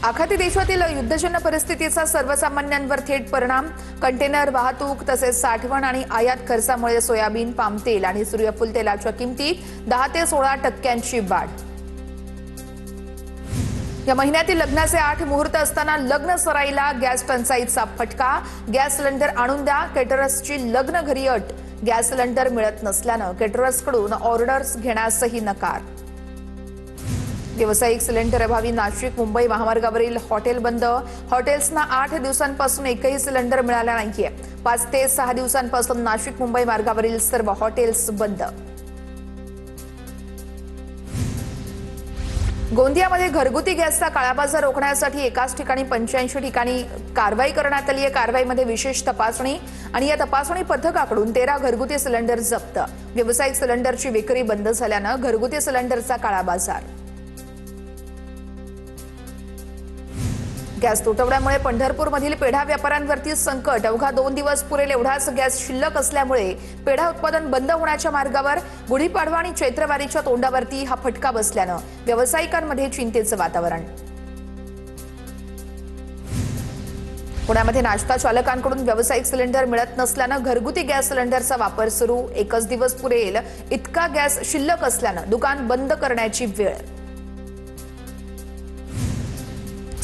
आखाती देशातील युद्धजन्य परिस्थितीचा सर्वसामान्यांवर थेट परिणाम. कंटेनर वाहतूक तसेच साठवण आणि आयात खर्चामुळे सोयाबीन, पाम तेल आणि सूर्यफूल तेलाच्या किमतीत 10 ते 16% वाढ. या महिन्यातील लग्नाचे 8 मुहूर्त असताना लग्न सराईला गॅस टंचाईचा फटका. गॅस सिलेंडर आणून द्या, केटरर्सची लग्न घरी अट. गॅस सिलेंडर मिळत नसल्यानं केटरर्सकडून ऑर्डर्स घेण्यासही नकार. व्यावसायिक सिलेंडर अभावी नाशिक मुंबई महामार्गावरील हॉटेल बंद. हॉटेल्सना 8 दिवसांपासून एकही सिलेंडर मिळाला नाहीये. 5 ते 6 दिवसांपासून नाशिक मुंबई मार्गावरील सर्व हॉटेल्स बंद. गोंदियामध्ये घरगुती गॅसचा काळाबाजार रोखण्यासाठी एकाच ठिकाणी 85 ठिकाणी कारवाई करण्यात आली आहे. कारवाईमध्ये विशेष तपासणी आणि या तपासणी पथकाकडून 13 घरगुती सिलेंडर जप्त. व्यावसायिक सिलेंडरची विक्री बंद झाल्यानं घरगुती सिलेंडरचा काळाबाजार. गॅस तुटवड्यामुळे पंढरपूरमधील पेढा व्यापाऱ्यांवरती संकट. अवघा 2 दिवस पुरेल एवढाच गॅस शिल्लक असल्यामुळे पेढा उत्पादन बंद होण्याच्या मार्गावर. गुढीपाडवा आणि चैत्रवारीच्या तोंडावरती हा फटका बसल्यानं व्यावसायिकांमध्ये चिंतेचं वातावरण. पुण्यामध्ये नाश्ता चालकांकडून व्यावसायिक सिलेंडर मिळत नसल्यानं घरगुती गॅस सिलेंडरचा वापर सुरू. एकच दिवस पुरेल इतका गॅस शिल्लक असल्यानं दुकान बंद करण्याची वेळ.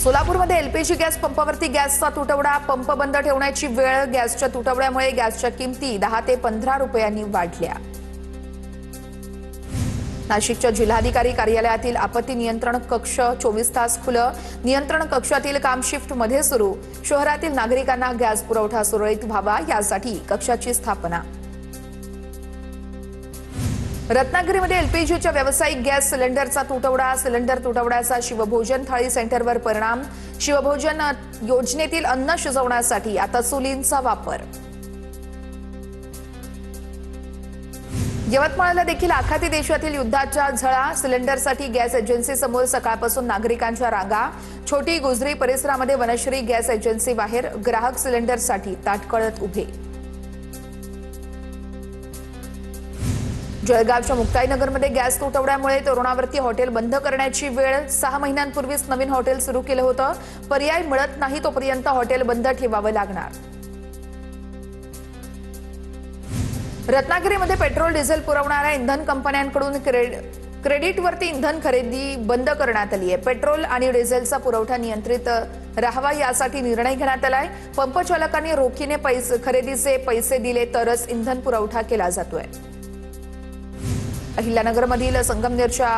सोलापूरमध्ये एलपीजी गॅस पंपावरती गॅसचा तुटवडा. पंप बंद ठेवण्याची वेळ. गॅसच्या तुटवड्यामुळे गॅसच्या किमती 10 ते 15 रुपयांनी वाढल्या. नाशिकच्या जिल्हाधिकारी कार्यालयातील आपत्ती नियंत्रण कक्ष 24 तास खुलं. नियंत्रण कक्षातील काम शिफ्टमध्ये सुरू. शहरातील नागरिकांना गॅस पुरवठा सुरळीत व्हावा यासाठी कक्षाची स्थापना. रत्नागिरीमध्ये एलपीजीच्या व्यावसायिक गॅस सिलेंडरचा तुटवडा. सिलेंडर तुटवड्याचा शिवभोजन थाळी सेंटरवर परिणाम. शिवभोजन योजनेतील अन्न शिजवण्यासाठी आता चुलींचा वापर. यवतमाळला देखील आखाती देशातील युद्धाच्या झळा. सिलेंडरसाठी गॅस एजन्सीसमोर सकाळपासून नागरिकांच्या रांगा. छोटी गुजरी परिसरामध्ये वनश्री गॅस एजन्सी बाहेर ग्राहक सिलेंडरसाठी ताटकळत उभे. जळगावच्या मुक्ताईनगरमध्ये गॅस तुटवड्यामुळे तरुणावरती हॉटेल बंद करण्याची वेळ. 6 महिन्यांपूर्वीच नवीन हॉटेल सुरू केलं होतं. पर्याय मिळत नाही तोपर्यंत हॉटेल बंद ठेवावं लागणार. रत्नागिरीमध्ये पेट्रोल डिझेल पुरवणाऱ्या इंधन कंपन्यांकडून क्रेडिटवरती इंधन खरेदी बंद करण्यात आली आहे. पेट्रोल आणि डिझेलचा पुरवठा नियंत्रित राहावा यासाठी निर्णय घेण्यात आलाय. पंपचालकांनी रोखीने खरेदीचे पैसे दिले तरच इंधन पुरवठा केला जातोय. अहिल्यानगरमधील संगमनेरच्या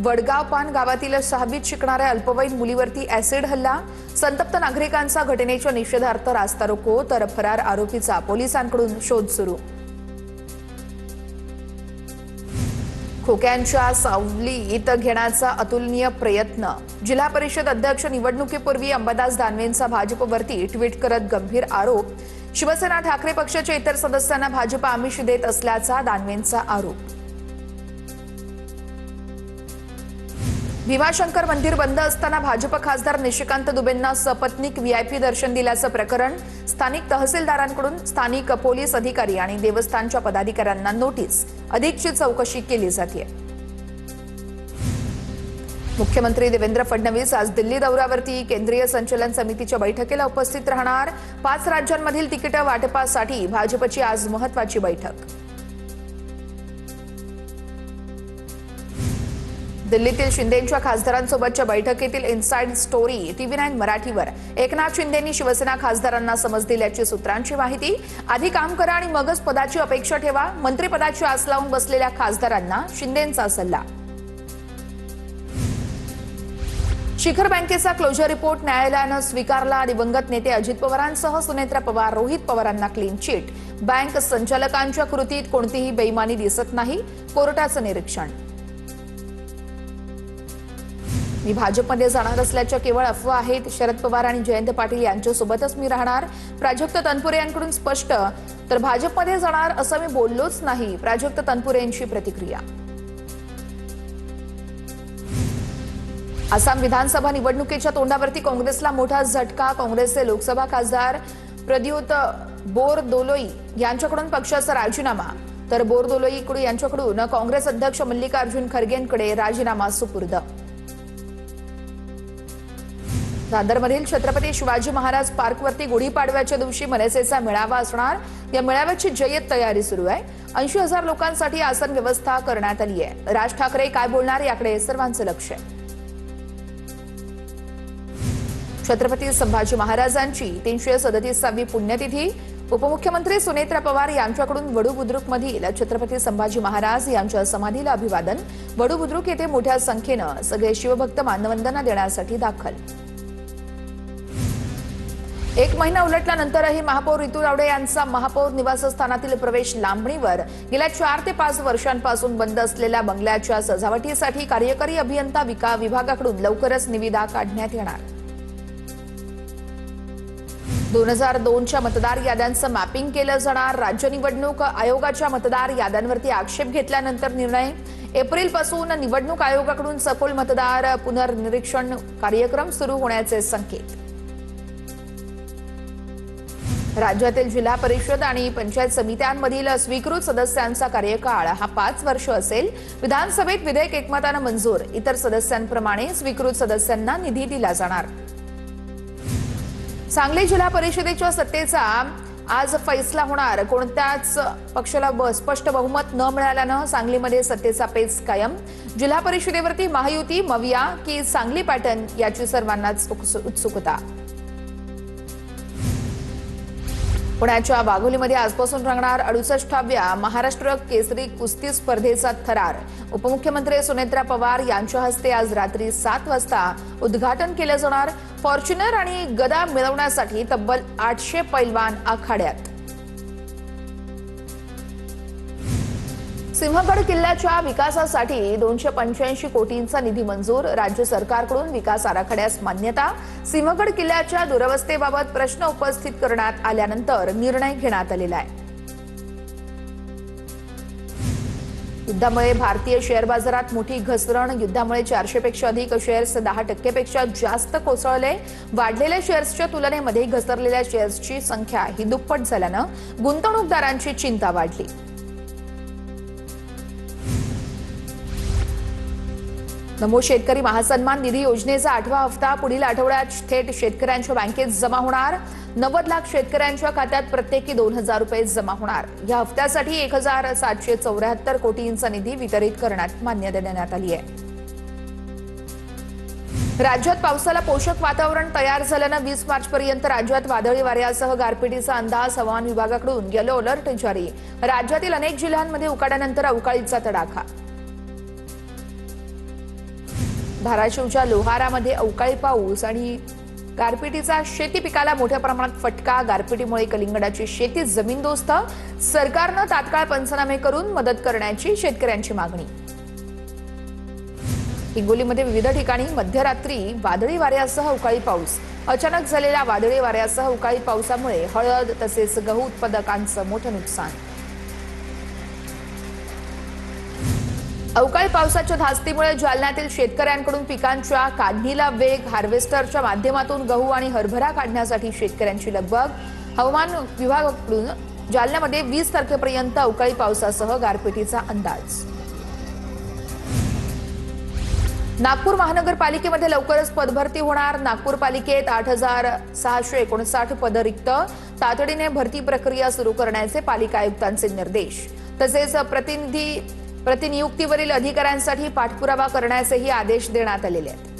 वडगाव पान गावातील 6वीत शिकणाऱ्या अल्पवयीन मुलीवरती ऍसिड हल्ला. संतप्त नागरिकांचा घटनेच्या निषेधार्थ रास्ता रोको तर फरार आरोपीचा पोलिसांकडून शोध सुरू. खोक्यांच्या सावलीत घेण्याचा अतुलनीय प्रयत्न. जिल्हा परिषद अध्यक्ष निवडणुकीपूर्वी अंबादास दानवेंचा भाजपवरती ट्विट करत गंभीर आरोप. शिवसेना ठाकरे पक्षाच्या इतर सदस्यांना भाजप आमिष देत असल्याचा दानवेंचा आरोप. भीमाशंकर मंदिर बंद असताना भाजप खासदार निशिकांत दुबेंना सपत्नीक व्हीआयपी दर्शन दिल्याचं प्रकरण. स्थानिक तहसीलदारांकडून स्थानिक पोलीस अधिकारी आणि देवस्थानच्या पदाधिकाऱ्यांना नोटीस. अधिकची चौकशी केली जाते. मुख्यमंत्री देवेंद्र फडणवीस आज दिल्ली दौऱ्यावरती. केंद्रीय संचलन समितीच्या बैठकीला उपस्थित राहणार. 5 राज्यांमधील तिकीट वाटपासाठी भाजपची आज महत्त्वाची बैठक. दिल्लीतील शिंदेंच्या खासदारांसोबतच्या बैठकीतील इनसाइड स्टोरी TV9 मराठीवर. एकनाथ शिंदेंनी शिवसेना खासदारांना समज दिल्याची सूत्रांची माहिती. आधी काम करा आणि मगच पदाची अपेक्षा ठेवा. मंत्रिपदाची आस लावून बसलेल्या खासदारांना शिंदेंचा सल्ला. शिखर बँकेचा क्लोजर रिपोर्ट न्यायालयानं स्वीकारला. दिवंगत नेते अजित पवारांसह सुनेत्रा पवार, रोहित पवारांना क्लीन चिट. बँक संचालकांच्या कृतीत कोणतीही बेईमानी दिसत नाही. कोर्टाचं निरीक्षण. मी भाजपमध्ये जाणार असल्याच्या केवळ अफवा आहेत. शरद पवार आणि जयंत पाटील यांच्यासोबतच मी राहणार. प्राजक्त तनपुरे यांकडून स्पष्ट. तर भाजपमध्ये जाणार असं मी बोललोच नाही. प्राजक्त तनपुरे यांची प्रतिक्रिया. आसाम विधानसभा निवडणुकीच्या तोंडावरती काँग्रेसला मोठा झटका. काँग्रेसचे लोकसभा खासदार प्रद्युत बोरदोलोई यांच्याकडून पक्षाचा राजीनामा. तर बोरदोलोई यांच्याकडून काँग्रेस अध्यक्ष मल्लिकार्जुन खरगेंकडे राजीनामा सुपूर्द. दादरमधील छत्रपती शिवाजी महाराज पार्कवरती गुढीपाडव्याच्या दिवशी मनसेचा मेळावा असणार। या मेळाव्याची जय्यत तयारी सुरू आहे। 80,000 लोकांसाठी आसन व्यवस्था करण्यात आली आहे। राज ठाकरे काय बोलणार याकडे सर्वांचं लक्ष आहे। छत्रपती संभाजी महाराजांची 337वी पुण्यतिथी। उपमुख्यमंत्री सुनेत्रा पवार यांच्याकडून वडू बुद्रुकमधील छत्रपती संभाजी महाराज यांच्या समाधीला अभिवादन। वडू बुद्रुक येथे मोठ्या संख्येने सगळे शिवभक्त मानवंदना देण्यासाठी दाखल। एक महिना उलटल्यानंतरही महापौर रितू रावडे यांचा महापौर निवासस्थानातील प्रवेश लांबणीवर। गेल्या 4 ते 5 वर्षांपासून बंद असलेल्या बंगल्याच्या सजावटीसाठी कार्यकारी अभियंता विभागाकडून लवकरच निविदा काढण्यात येणार। 2002च्या मतदार याद्यांचं मॅपिंग केलं जाणार। राज्य निवडणूक आयोगाच्या मतदार याद्यांवरती आक्षेप घेतल्यानंतर निर्णय। एप्रिलपासून निवडणूक आयोगाकडून सखोल मतदार पुनर्निरीक्षण कार्यक्रम सुरू होण्याचे संकेत। राज्यातील जिल्हा परिषद आणि पंचायत समित्यांमधील स्वीकृत सदस्यांचा कार्यकाळ हा 5 वर्ष असेल। विधानसभेत विधेयक एकमताने मंजूर। इतर सदस्यांप्रमाणे स्वीकृत सदस्यांना निधी दिला जाणार। सांगली जिल्हा परिषदेच्या सत्तेचा आज फैसला होणार। कोणत्याच पक्षाला स्पष्ट बहुमत न मिळाल्यानं सांगलीमध्ये सत्तेचा पेच कायम। जिल्हा परिषदेवरती महायुती, मविया की सांगली पॅटर्न याची सर्वांनाच उत्सुकता। पुण्याच्या वाघोलीमध्ये आजपासून रंगणार 68व्या महाराष्ट्र केसरी कुस्ती स्पर्धेचा थरार। उपमुख्यमंत्री सुनेत्रा पवार यांच्या हस्ते आज रात्री 7 वाजता उद्घाटन केलं जाणार। फॉर्च्युनर आणि गदा मिळवण्यासाठी तब्बल 800 पैलवान आखाड्यात। सिंहगड किल्ल्याच्या विकासासाठी 285 कोटींचा निधी मंजूर। राज्य सरकारकडून विकास आराखड्यास मान्यता। सिंहगड किल्ल्याच्या दुरवस्थेबाबत प्रश्न उपस्थित करण्यात आल्यानंतर निर्णय घेण्यात आलेला आहे। युद्धामुळे भारतीय शेअर बाजारात मोठी घसरण। युद्धामुळे 400 पेक्षा अधिक शेअर्स 10% पेक्षा जास्त कोसळले। वाढलेल्या शेअर्सच्या तुलनेमध्ये घसरलेल्या शेअर्सची संख्या ही दुप्पट झाल्यानं गुंतवणूकदारांची चिंता वाढली। नमो शेतकरी महासन्मान निधी योजनेचा 8वा हप्ता पुढील आठवड्यात थेट शेतकऱ्यांच्या बँकेत जमा होणार। 90 लाख शेतकऱ्यांच्या खात्यात प्रत्येकी 2,000 रुपये जमा होणार। या हप्त्यासाठी 1,774 कोटींचा निधी वितरित करण्यात मान्यता देण्यात आली आहे। राज्यात पावसाला पोषक वातावरण तयार झाल्यानं 20 मार्चपर्यंत राज्यात वादळी वाऱ्यासह गारपिटीचा अंदाज। हवामान विभागाकडून येलो अलर्ट जारी। राज्यातील अनेक जिल्ह्यांमध्ये उकाड्यानंतर अवकाळीचा तडाखा। धाराशिवच्या लोहारामध्ये अवकाळी पाऊस आणि गारपिटीचा शेती पिकाला मोठ्या प्रमाणात फटका। गारपिटीमुळे कलिंगडाची शेती जमीनदोस्त। सरकारनं तात्काळ पंचनामे करून मदत करण्याची शेतकऱ्यांची मागणी। हिंगोलीमध्ये विविध ठिकाणी मध्यरात्री वादळी वाऱ्यासह अवकाळी पाऊस। अचानक झालेल्या वादळी वाऱ्यासह अवकाळी पावसामुळे हळद तसेच गहू उत्पादकांचं मोठं नुकसान। अवकाळी पावसाच्या धास्तीमुळे जालन्यातील शेतकऱ्यांकडून पिकांच्या काढणीला वेग। हार्वेस्टरच्या माध्यमातून गहू आणि हरभरा काढण्यासाठी शेतकऱ्यांची लगबग। हवामान विभागाकडून जालन्यामध्ये 20 तारखेपर्यंत अवकाळी पावसासह गारपिटीचा अंदाज। नागपूर महानगरपालिकेमध्ये लवकरच पदभरती होणार। नागपूर पालिकेत 8,659 पदं रिक्त। तातडीने भरती प्रक्रिया सुरू करण्याचे पालिका आयुक्तांचे निर्देश। तसेच प्रतिनियुक्तीवरील अधिकाऱ्यांसाठी पाठपुरावा करण्याचेही आदेश देण्यात आलेले आहेत।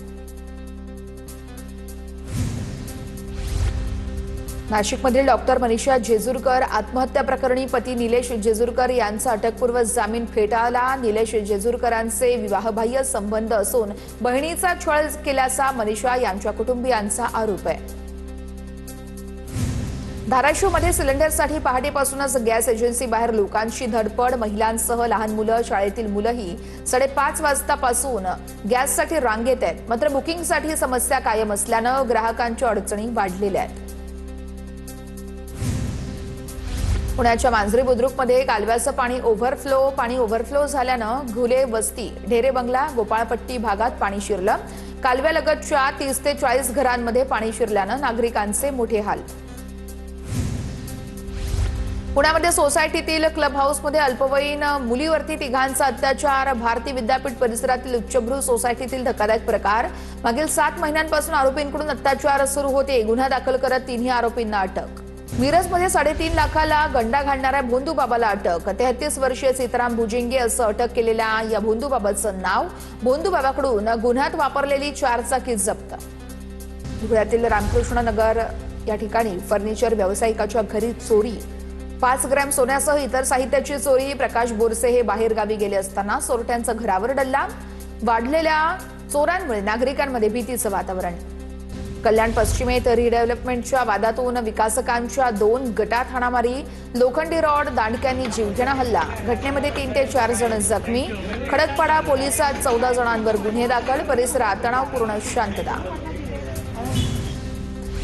नाशिकमधील डॉक्टर मनीषा जेजुरकर आत्महत्या प्रकरणी पती निलेश जेजुरकर यांचा अटकपूर्व जामीन फेटाळला। निलेश जेजुरकरांचे विवाहबाह्य संबंध असून बहिणीचा छळ केल्याचा मनीषा यांच्या कुटुंबियांचा आरोप आहे। धाराशिवमध्ये सिलेंडरसाठी पहाटेपासूनच गॅस एजन्सी बाहेर लोकांची धडपड। महिलांसह लहान मुलं, शाळेतील मुलंही 5:30 वाजतापासून गॅससाठी रांगेत आहेत। मात्र बुकिंगसाठी समस्या कायम असल्यानं ग्राहकांच्या अडचणी वाढलेल्या आहेत। पुण्याच्या मांजरी बुद्रुकमध्ये कालव्याचं पाणी ओव्हरफ्लो झाल्यानं घुले वस्ती, ढेरे बंगला, गोपाळपट्टी भागात पाणी शिरलं। कालव्यालगतच्या 30 ते 40 घरांमध्ये पाणी शिरल्यानं नागरिकांचे मोठे हाल। पुण्यामध्ये सोसायटीतील क्लब हाऊसमध्ये अल्पवयीन मुलीवरती 3घांचा अत्याचार। भारती विद्यापीठ परिसरातील उच्चभ्रू सोसायटीतील धक्कादायक प्रकार। मागील 7 महिन्यांपासून आरोपींकडून अत्याचार सुरू होते. गुन्हा दाखल करत तिन्ही आरोपींना अटक. मिरजमध्ये 3.5 लाखाला गंडा घालणाऱ्या भोंदूबाबाला अटक. 33 वर्षीय सीताराम भुजिंगे असं अटक केलेल्या या भोंदूबाबाचं नाव. भोंदूबाबाकडून गुन्ह्यात वापरलेली 4 चाकी जप्त. धुळ्यातील रामकृष्ण नगर या ठिकाणी फर्निचर व्यावसायिकाच्या घरी चोरी. 5 ग्रॅम सोन्यासह इतर साहित्याची चोरी. प्रकाश बोरसे हे बाहेर गावी गेले असताना चोरट्यांचं घरावर डल्ला. वाढलेल्या चोरांमुळे नागरिकांमध्ये भीतीचं वातावरण. कल्याण पश्चिमेत रिडेव्हलपमेंटच्या वादातून विकासकांच्या 2 गटात हाणामारी. लोखंडी रॉड दांडक्यांनी जीवघेणा हल्ला. घटनेमध्ये 3 ते 4 जण जखमी. खडकपाडा पोलिसात 14 जणांवर गुन्हे दाखल. परिसरात तणावपूर्ण शांतता.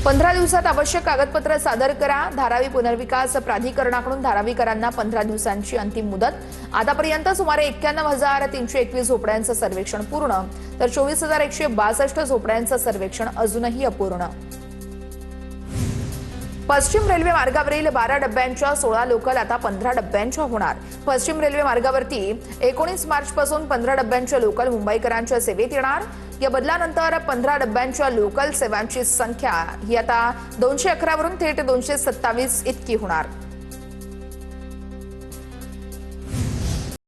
15 दिवसात आवश्यक कागदपत्र सादर करा. धारावी पुनर्विकास प्राधिकरणाकडून धारावीकरांना 15 दिवसांची अंतिम मुदत. आतापर्यंत सुमारे 91,321 झोपड्यांचं सर्वेक्षण पूर्ण, तर 24,162 झोपड्यांचं सर्वेक्षण अजूनही अपूर्ण. पश्चिम रेल्वे मार्गावरील 12 डब्यांच्या 16 लोकल आता 15 डब्यांच्या होणार. पश्चिम रेल्वे मार्गावरती 19 मार्चपासून 15 डब्यांच्या लोकल मुंबईकरांच्या सेवेत येणार. या बदलानंतर 15 डब्यांच्या लोकल सेवांची संख्या ही आता 211 वरून थेट 227 इतकी होणार.